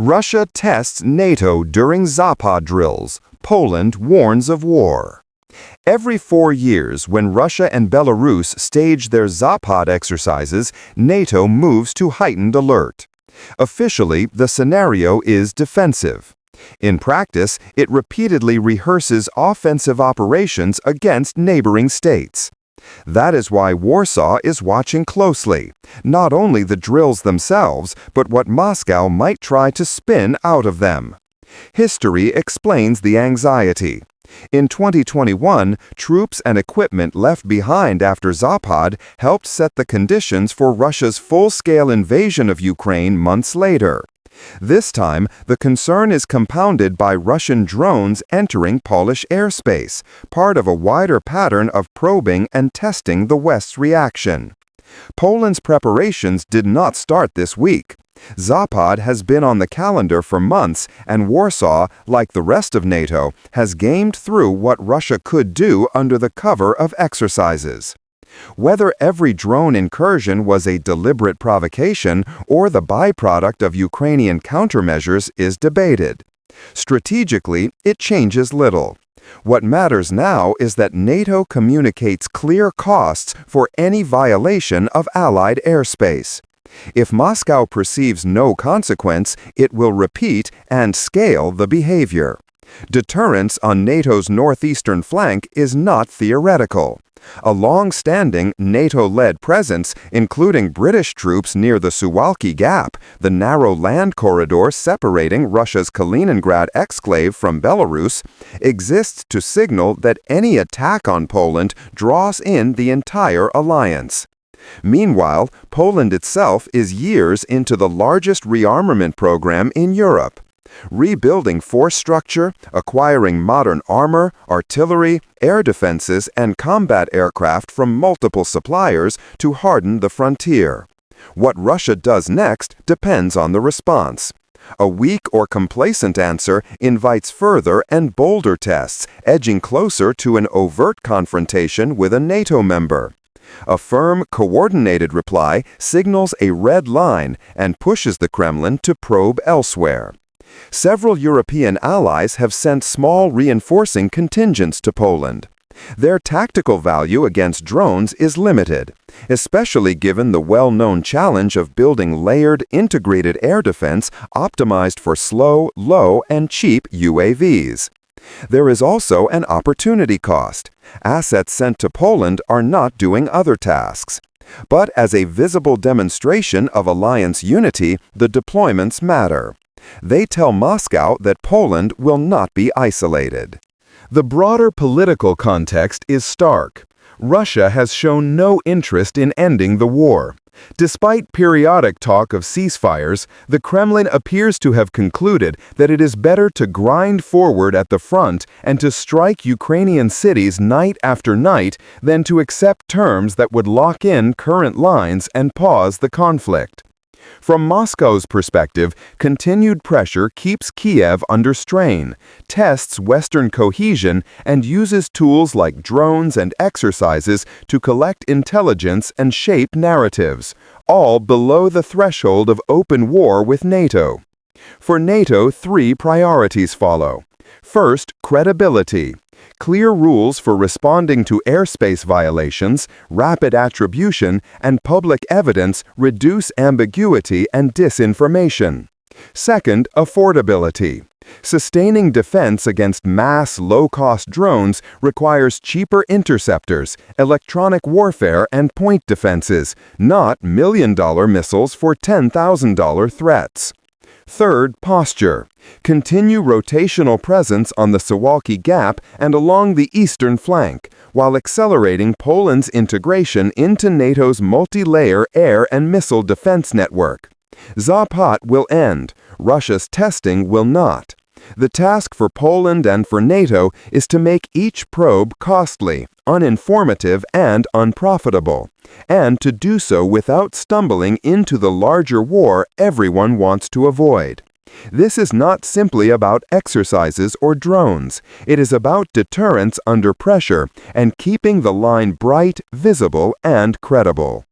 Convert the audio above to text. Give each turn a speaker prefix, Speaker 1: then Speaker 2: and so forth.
Speaker 1: Russia tests NATO during Zapad drills. Poland warns of war. Every 4 years, when Russia and Belarus stage their Zapad exercises, NATO moves to heightened alert. Officially, the scenario is defensive. In practice, it repeatedly rehearses offensive operations against neighboring states. That is why Warsaw is watching closely, not only the drills themselves, but what Moscow might try to spin out of them. History explains the anxiety. In 2021, troops and equipment left behind after Zapad helped set the conditions for Russia's full-scale invasion of Ukraine months later. This time, the concern is compounded by Russian drones entering Polish airspace, part of a wider pattern of probing and testing the West's reaction. Poland's preparations did not start this week. Zapad has been on the calendar for months, and Warsaw, like the rest of NATO, has gamed through what Russia could do under the cover of exercises. Whether every drone incursion was a deliberate provocation or the byproduct of Ukrainian countermeasures is debated. Strategically, it changes little. What matters now is that NATO communicates clear costs for any violation of Allied airspace. If Moscow perceives no consequence, it will repeat and scale the behavior. Deterrence on NATO's northeastern flank is not theoretical. A long-standing NATO-led presence, including British troops near the Suwalki Gap, the narrow land corridor separating Russia's Kaliningrad exclave from Belarus, exists to signal that any attack on Poland draws in the entire alliance. Meanwhile, Poland itself is years into the largest rearmament program in Europe. Rebuilding force structure, acquiring modern armor, artillery, air defenses, and combat aircraft from multiple suppliers to harden the frontier. What Russia does next depends on the response. A weak or complacent answer invites further and bolder tests, edging closer to an overt confrontation with a NATO member. A firm, coordinated reply signals a red line and pushes the Kremlin to probe elsewhere. Several European allies have sent small reinforcing contingents to Poland. Their tactical value against drones is limited, especially given the well-known challenge of building layered, integrated air defense optimized for slow, low, and cheap UAVs. There is also an opportunity cost. Assets sent to Poland are not doing other tasks. But as a visible demonstration of alliance unity, the deployments matter. They tell Moscow that Poland will not be isolated. The broader political context is stark. Russia has shown no interest in ending the war. Despite periodic talk of ceasefires, the Kremlin appears to have concluded that it is better to grind forward at the front and to strike Ukrainian cities night after night than to accept terms that would lock in current lines and pause the conflict. From Moscow's perspective, continued pressure keeps Kiev under strain, tests Western cohesion, and uses tools like drones and exercises to collect intelligence and shape narratives, all below the threshold of open war with NATO. For NATO, 3 priorities follow. First, credibility. Clear rules for responding to airspace violations, rapid attribution, and public evidence reduce ambiguity and disinformation. Second, affordability. Sustaining defense against mass, low-cost drones requires cheaper interceptors, electronic warfare, and point defenses, not million-dollar missiles for $10,000 threats. Third, posture. Continue rotational presence on the Suwalki Gap and along the eastern flank, while accelerating Poland's integration into NATO's multi-layer air and missile defense network. Zapad will end. Russia's testing will not. The task for Poland and for NATO is to make each probe costly, uninformative, and unprofitable, and to do so without stumbling into the larger war everyone wants to avoid. This is not simply about exercises or drones. It is about deterrence under pressure and keeping the line bright, visible, and credible.